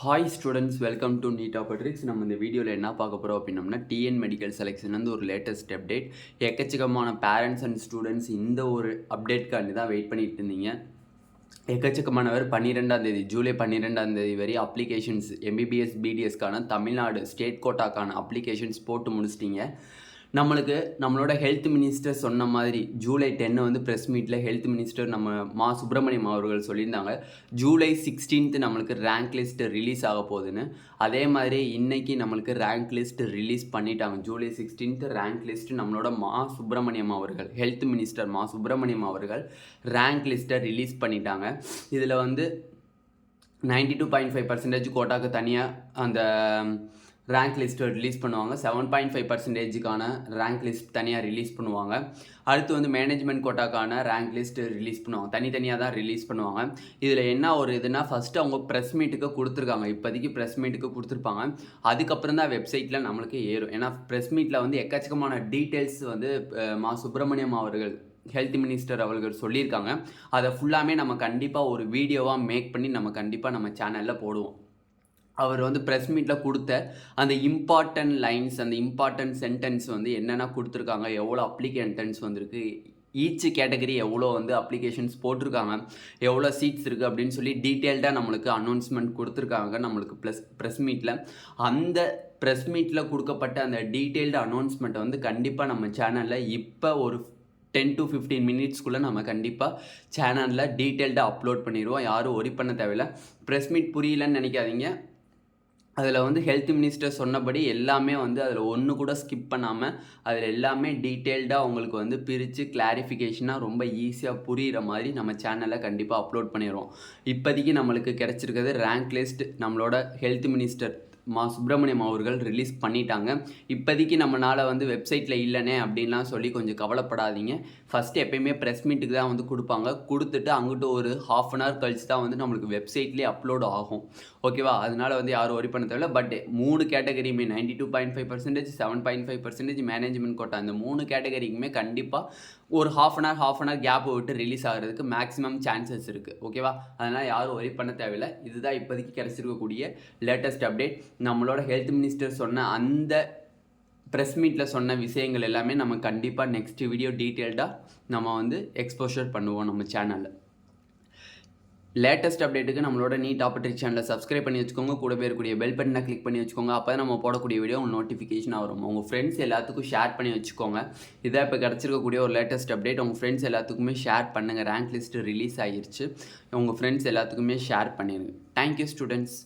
Hi students, welcome to NEET ஆப்பட்ரிக்ஸ். நம்ம இந்த வீடியோவில் என்ன பார்க்க போகிறோம் அப்படின்னம்னா, டிஎன் மெடிக்கல் செலெக்ஷன் வந்து ஒரு லேட்டஸ்ட் அப்டேட். எக்கச்சக்கமான பேரண்ட்ஸ் அண்ட் ஸ்டூடெண்ட்ஸ் இந்த ஒரு அப்டேட்காண்டி தான் வெயிட் பண்ணிட்டு இருந்தீங்க. எக்கச்சக்கமானவர் 12ஆம் தேதி ஜூலை 12ஆம் தேதி வரை அப்ளிகேஷன்ஸ் எம்பிபிஎஸ் பிடிஎஸ்க்கான தமிழ்நாடு ஸ்டேட் கோட்டாக்கான அப்ளிகேஷன்ஸ் போட்டு முடிச்சிட்டிங்க. நம்மளோட ஹெல்த் மினிஸ்டர் சொன்ன மாதிரி ஜூலை 10 வந்து ப்ரெஸ் மீட்டில் ஹெல்த் மினிஸ்டர் நம்ம சுப்பிரமணியம் அவர்கள் சொல்லியிருந்தாங்க, ஜூலை 16 நம்மளுக்கு ரேங்க் லிஸ்ட் ரிலீஸ் ஆக போகுதுன்னு. அதே மாதிரி இன்றைக்கி நம்மளுக்கு ரேங்க் லிஸ்ட் ரிலீஸ் பண்ணிட்டாங்க. ஜூலை 16 ரேங்க் லிஸ்ட் நம்மளோட சுப்பிரமணியம் அவர்கள், ஹெல்த் மினிஸ்டர் சுப்பிரமணியம் அவர்கள் ரேங்க் லிஸ்ட்டை ரிலீஸ் பண்ணிட்டாங்க. இதில் வந்து 92.5% கோட்டாக்கு தனியாக அந்த ரேங்க் லிஸ்ட்டை ரிலீஸ் பண்ணுவாங்க. 7.5%க்கான ரேங்க் லிஸ்ட் தனியாக ரிலீஸ் பண்ணுவாங்க. அடுத்து வந்து மேனேஜ்மெண்ட் கோட்டாக்கான ரேங்க் லிஸ்ட் ரிலீஸ் பண்ணுவாங்க. தனித்தனியாக தான் ரிலீஸ் பண்ணுவாங்க. இதில் என்ன ஒரு இதுனா, ஃபஸ்ட்டு அவங்க ப்ரெஸ் மீட்டுக்கு கொடுத்துருக்காங்க. இப்போதைக்கு ப்ரெஸ் மீட்டுக்கு கொடுத்துருப்பாங்க. அதுக்கப்புறம் தான் வெப்சைட்டில் நம்மளுக்கு ஏறும். ஏன்னா ப்ரெஸ் மீட்டில் வந்து எக்கச்சக்கமான டீட்டெயில்ஸ் வந்து சுப்பிரமணியம் அவர்கள், ஹெல்த் மினிஸ்டர் அவர்கள் சொல்லியிருக்காங்க. அதை ஃபுல்லாமே நம்ம கண்டிப்பாக ஒரு வீடியோவாக மேக் பண்ணி நம்ம கண்டிப்பாக நம்ம சேனலில் போடுவோம். அவர் வந்து ப்ரெஸ் மீட்டில் கொடுத்த அந்த இம்பார்ட்டன்ட் லைன்ஸ், அந்த இம்பார்ட்டன்ட் சென்டென்ஸ் வந்து என்னென்ன கொடுத்துருக்காங்க, எவ்வளோ அப்ளிகேண்டன்ஸ் வந்திருக்கு, ஈச் கேட்டகரி எவ்வளோ வந்து அப்ளிகேஷன்ஸ் போட்டிருக்காங்க, எவ்வளோ சீட்ஸ் இருக்குது அப்படின்னு சொல்லி டீட்டெயில்டாக நம்மளுக்கு அனௌன்ஸ்மெண்ட் கொடுத்துருக்காங்க நம்மளுக்கு ப்ரெஸ் மீட்டில். அந்த ப்ரெஸ் மீட்டில் கொடுக்கப்பட்ட அந்த டீட்டெயில்டு அனௌன்ஸ்மெண்ட்டை வந்து கண்டிப்பாக நம்ம சேனலில் இப்போ ஒரு 10 to 15 மினிட்ஸ்க்குள்ளே நம்ம கண்டிப்பாக சேனலில் டீட்டெயில்டாக அப்லோட் பண்ணிடுவோம். யாரும் ஒரி பண்ண தேவையில்லை. ப்ரெஸ் மீட் புரியலன்னு நினைக்காதீங்க. அதில் வந்து ஹெல்த் மினிஸ்டர் சொன்னபடி எல்லாமே வந்து அதில் ஒன்று கூட ஸ்கிப் பண்ணாமல் அதில் எல்லாமே டீட்டெயில்டாக உங்களுக்கு வந்து பிரித்து கிளாரிஃபிகேஷனாக ரொம்ப ஈஸியாக புரிகிற மாதிரி நம்ம சேனலில் கண்டிப்பாக அப்லோட் பண்ணிடுவோம். இப்போதைக்கு நம்மளுக்கு கிடச்சிருக்கிறது ரேங்க் லிஸ்ட் நம்மளோட ஹெல்த் மினிஸ்டர் சுப்பிரமணியம் அவர்கள் ரிலீஸ் பண்ணிட்டாங்க. இப்போதைக்கு நம்மளால் வந்து வெப்சைட்டில் இல்லைனே அப்படின்லாம் சொல்லி கொஞ்சம் கவலைப்படாதீங்க. ஃபஸ்ட்டு எப்போயுமே ப்ரெஸ் மீட்டுக்கு தான் வந்து கொடுப்பாங்க. கொடுத்துட்டு அங்கிட்ட ஒரு ½ hour கழிச்சு தான் வந்து நம்மளுக்கு வெப்சைட்லேயே அப்லோட் ஆகும். ஓகேவா? அதனால் வந்து யாரும் ஒரி பண்ண தேவையில்லை. பட் 3 கேட்டகரியுமே 92.5%, 7.5% மேனேஜ்மெண்ட் கோட்டா, அந்த 3 கேட்டகரிக்குமே கண்டிப்பாக ஒரு ½ hour கேப் விட்டு ரிலீஸ் ஆகிறதுக்கு மேக்ஸிமம் சான்சஸ் இருக்குது. ஓகேவா? அதனால் யாரும் ஒரி பண்ண தேவையில்லை. இதுதான் இப்போதைக்கு கிடச்சிருக்கக்கூடிய லேட்டஸ்ட் அப்டேட். நம்மளோட ஹெல்த் மினிஸ்டர் சொன்ன அந்த ப்ரெஸ் மீட்டில் சொன்ன விஷயங்கள் எல்லாமே நம்ம கண்டிப்பாக நெக்ஸ்ட் வீடியோ டீட்டெயில்டாக நம்ம வந்து எக்ஸ்போஷர் பண்ணுவோம் நம்ம சேனலில். லேட்டஸ்ட் அப்டேட்டுக்கு நம்மளோட நீட் ஆப்பர்ச்சுனிட்டி சேனலை சப்ஸ்கிரைப் பண்ணி வச்சுக்கோங்க. கூட இருக்கக்கூடிய பெல் பட்டனை கிளிக் பண்ணி வச்சுக்கோங்க. அப்போ தான் நம்ம போடக்கூடிய வீடியோ உங்களுக்கு நோட்டிஃபிகேஷனாக வரும். உங்கள் ஃப்ரெண்ட்ஸ் எல்லாத்துக்கும் ஷேர் பண்ணி வச்சுக்கோங்க. இதான் இப்போ கிடச்சிருக்கக்கூடிய ஒரு லேட்டஸ்ட் அப்டேட். உங்கள் ஃப்ரெண்ட்ஸ் எல்லாத்துக்குமே ஷேர் பண்ணுங்கள். ரேங்க் லிஸ்ட்டு ரிலீஸ் ஆகிருச்சு. உங்கள் ஃப்ரெண்ட்ஸ் எல்லாத்துக்குமே ஷேர் பண்ணிடுங்க. Thank you students.